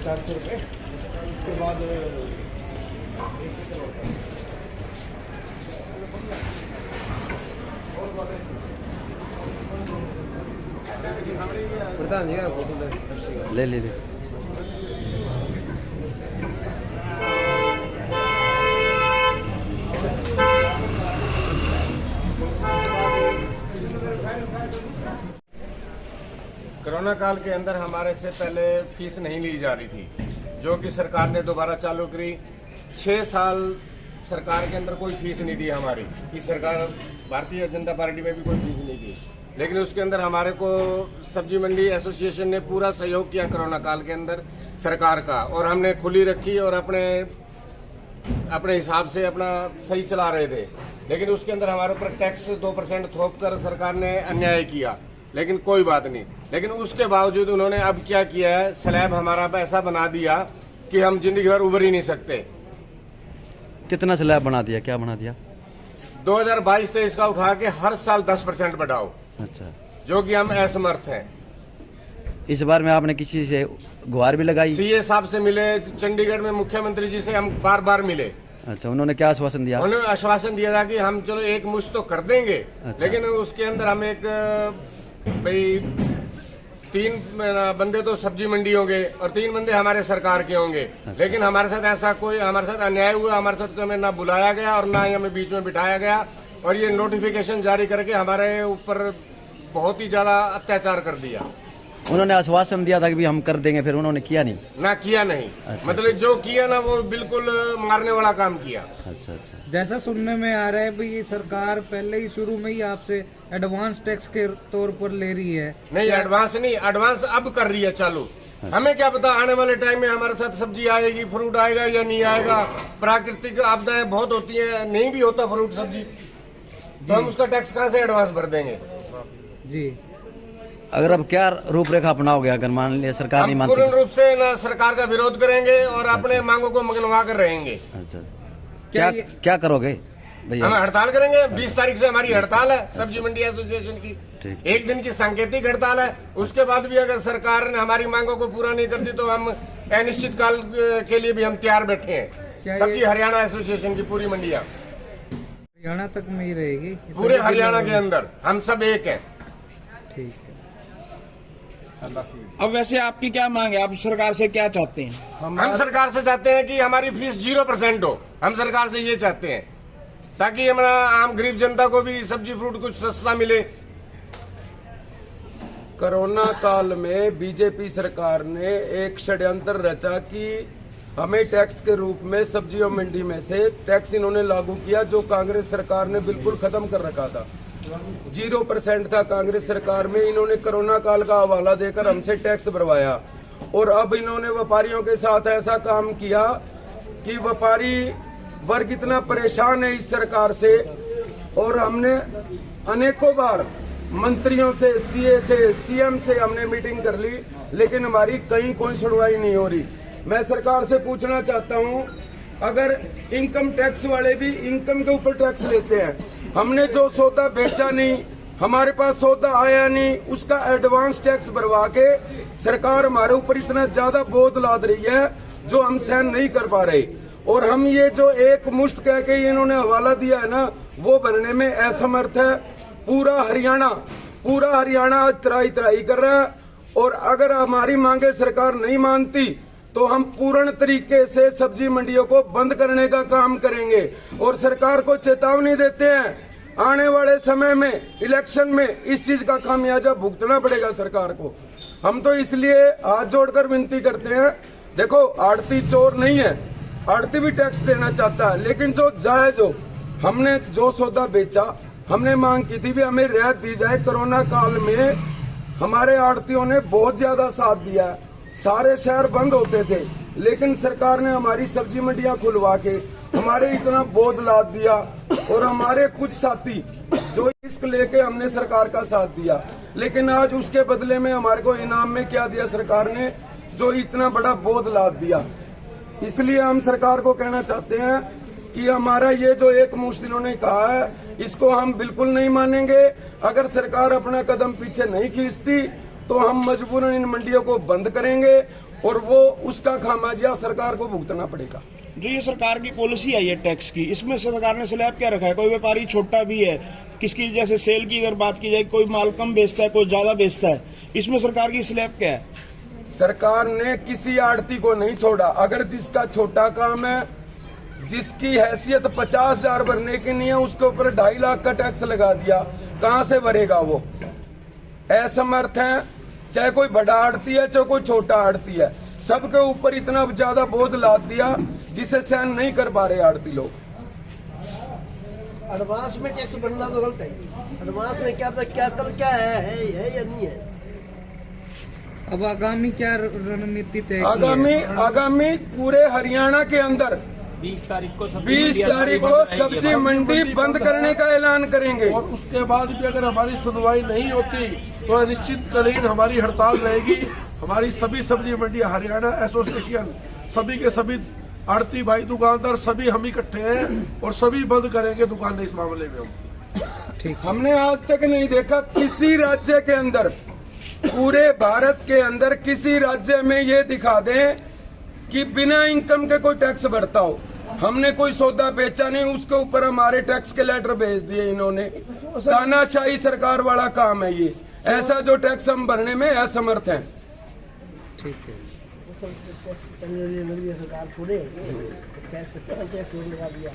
400 रुपये। उसके बाद प्रधान जी का फोटो ले ले कोरोना काल के अंदर हमारे से पहले फीस नहीं ली जा रही थी, जो कि सरकार ने दोबारा चालू करी। 6 साल सरकार के अंदर कोई फीस नहीं दी हमारी, कि सरकार भारतीय जनता पार्टी में भी कोई फीस नहीं दी। लेकिन उसके अंदर हमारे को सब्जी मंडी एसोसिएशन ने पूरा सहयोग किया कोरोना काल के अंदर सरकार का, और हमने खुली रखी और अपने हिसाब से अपना सही चला रहे थे। लेकिन उसके अंदर हमारे ऊपर टैक्स 2% थोप कर सरकार ने अन्याय किया, लेकिन कोई बात नहीं। लेकिन उसके बावजूद उन्होंने अब क्या किया है, स्लैब हमारा ऐसा बना दिया कि हम जिंदगी भर उभर ही नहीं सकते। कितना स्लैब बना दिया, क्या बना दिया? 2022-23 का उठा के हर साल 10% बढ़ाओ। अच्छा, जो कि हम असमर्थ हैं। इस बार में आपने किसी से गुहार भी लगाई? सीए साहब से मिले, चंडीगढ़ में मुख्यमंत्री जी से हम बार बार मिले। अच्छा, उन्होंने क्या आश्वासन दिया? उन्होंने आश्वासन दिया था कि हम चलो एक मुश्त तो कर देंगे। अच्छा। लेकिन उसके अंदर हम एक भाई 3 बंदे तो सब्जी मंडी होंगे और 3 बंदे हमारे सरकार के होंगे। अच्छा। लेकिन हमारे साथ ऐसा कोई, हमारे साथ अन्याय हुआ, हमारे साथ हमें ना बुलाया गया और ना ही हमें बीच में बिठाया गया, और ये नोटिफिकेशन जारी करके हमारे ऊपर बहुत ही ज्यादा अत्याचार कर दिया। उन्होंने आश्वासन दिया था कि भी हम कर देंगे, फिर उन्होंने किया नहीं? ना किया नहीं। अच्छा, मतलब जो किया ना वो बिल्कुल मारने वाला काम किया। अच्छा अच्छा। जैसा सुनने में आ रहा है भाई, ये सरकार पहले ही शुरू में ही आपसे एडवांस टैक्स के तौर पर ले रही है। नहीं, एडवांस नहीं, एडवांस अब कर रही है चालू। अच्छा। हमें क्या पता आने वाले टाइम में हमारे साथ सब्जी आएगी, फ्रूट आएगा या नहीं आएगा। प्राकृतिक आपदाएं बहुत होती है, नहीं भी होता फ्रूट सब्जी, तो हम उसका टैक्स कहाँ से एडवांस भर देंगे जी। अगर अब क्या रूपरेखा अपनाओगे अगर मान लिया सरकार नहीं हम मानती? पूर्ण रूप से ना सरकार का विरोध करेंगे और अपने मांगों को मनवा कर रहेंगे। अच्छा, क्या करोगे भैया? हम हड़ताल करेंगे। 20 तारीख से हमारी हड़ताल है सब्जी मंडी एसोसिएशन की। 1 दिन की सांकेतिक हड़ताल है। उसके बाद भी अगर सरकार ने हमारी मांगों को पूरा नहीं कर दी तो हम अनिश्चित काल के लिए भी हम तैयार बैठे हैं। सब्जी हरियाणा एसोसिएशन की पूरी मंडियां हरियाणा तक में ही रहेगी, पूरे हरियाणा के अंदर हम सब एक हैं। ठीक है। अब वैसे आपकी क्या मांग है, आप सरकार से क्या चाहते हैं? हम सरकार से चाहते हैं कि हमारी फीस 0% हो। हम सरकार से ये चाहते हैं ताकि हमारा आम गरीब जनता को भी सब्जी फ्रूट कुछ सस्ता मिले। कोरोना काल में बीजेपी सरकार ने एक षड्यंत्र रचा कि हमें टैक्स के रूप में सब्जियों मंडी में से टैक्स इन्होंने लागू किया, जो कांग्रेस सरकार ने बिल्कुल खत्म कर रखा था। 0% था कांग्रेस सरकार में। इन्होंने कोरोना काल का हवाला देकर हमसे टैक्स भरवाया, और अब इन्होंने व्यापारियों के साथ ऐसा काम किया कि व्यापारी वर्ग इतना परेशान है इस सरकार से। और हमने अनेकों बार मंत्रियों से, सीए से, सीएम से हमने मीटिंग कर ली, लेकिन हमारी कहीं कोई सुनवाई नहीं हो रही। मैं सरकार से पूछना चाहता हूं, अगर इनकम टैक्स वाले भी इनकम के ऊपर टैक्स लेते हैं, हमने जो सौदा बेचा नहीं, हमारे पास सौदा आया नहीं, उसका एडवांस टैक्स भरवा के सरकार हमारे ऊपर इतना ज्यादा बोझ लाद रही है जो हम सहन नहीं कर पा रहे। और हम ये जो एक मुश्त कह के इन्होंने हवाला दिया है ना, वो भरने में असमर्थ है। पूरा हरियाणा आज त्राही त्राही कर रहा है। और अगर हमारी मांगे सरकार नहीं मानती तो हम पूर्ण तरीके से सब्जी मंडियों को बंद करने का काम करेंगे। और सरकार को चेतावनी देते हैं, आने वाले समय में इलेक्शन में इस चीज का खामियाजा भुगतना पड़ेगा सरकार को। हम तो इसलिए हाथ जोड़कर विनती करते हैं, देखो आड़ती चोर नहीं है, आड़ती भी टैक्स देना चाहता है, लेकिन जो जायज हो, हमने जो सौदा बेचा, हमने मांग की थी भी हमें रियायत दी जाए। कोरोना काल में हमारे आड़तियों ने बहुत ज्यादा साथ दिया, सारे शहर बंद होते थे, लेकिन सरकार ने हमारी सब्जी मंडियां खुलवा के हमारे इतना बोझ लाद दिया। और हमारे कुछ साथी जो रिस्क लेके हमने सरकार का साथ दिया, लेकिन आज उसके बदले में हमारे को इनाम में क्या दिया सरकार ने, जो इतना बड़ा बोझ लाद दिया। इसलिए हम सरकार को कहना चाहते हैं कि हमारा ये जो एक मुश्त इन्होंने कहा है, इसको हम बिल्कुल नहीं मानेंगे। अगर सरकार अपना कदम पीछे नहीं खींचती तो हम मजबूरन इन मंडियों को बंद करेंगे और वो उसका खामियाजा सरकार को भुगतना पड़ेगा। जो ये सरकार की पॉलिसी आई है टैक्स की, इसमें सरकार ने स्लैब क्या रखा है? कोई व्यापारी छोटा भी है, किसकी जैसे सेल की अगर बात की जाए, कोई माल कम बेचता है, कोई ज्यादा बेचता है, इसमें सरकार की स्लैब क्या है? सरकार ने किसी आड़ती को नहीं छोड़ा। अगर जिसका छोटा काम है, जिसकी हैसियत 50,000 भरने की नहीं है, उसके ऊपर 2.5 लाख का टैक्स लगा दिया, कहां से भरेगा वो? असमर्थ है, चाहे कोई बड़ा आड़ती है चाहे कोई छोटा आड़ती है, सबके ऊपर इतना ज्यादा बोझ लाद दिया जिसे सहन नहीं कर पा रहे आड़ती लोग। एडवांस में टैक्स बनना तो गलत है। एडवांस में क्या है या नहीं है? अब आगामी क्या रणनीति तय की है? आगामी पूरे हरियाणा के अंदर 20 तारीख को सब्जी मंडी बंद करने का ऐलान करेंगे। और उसके बाद भी अगर हमारी सुनवाई नहीं होती तो निश्चितकालीन हमारी हड़ताल रहेगी। हमारी सभी सब्जी मंडी हरियाणा एसोसिएशन, सभी के सभी आड़ती भाई दुकानदार सभी हम इकट्ठे हैं और सभी बंद करेंगे दुकानें इस मामले में। हम ठीक, हमने आज तक नहीं देखा किसी राज्य के अंदर, पूरे भारत के अंदर किसी राज्य में ये दिखा दें कि बिना इनकम के कोई टैक्स भरता हो। हमने कोई सौदा बेचा नहीं, उसके ऊपर हमारे टैक्स के लेटर भेज दिए इन्होंने। तानाशाही सरकार वाला काम है ये। ऐसा जो टैक्स हम भरने में असमर्थ हैं। ठीक है। टैक्स सरकार थोड़े टैक्स लगा दिया।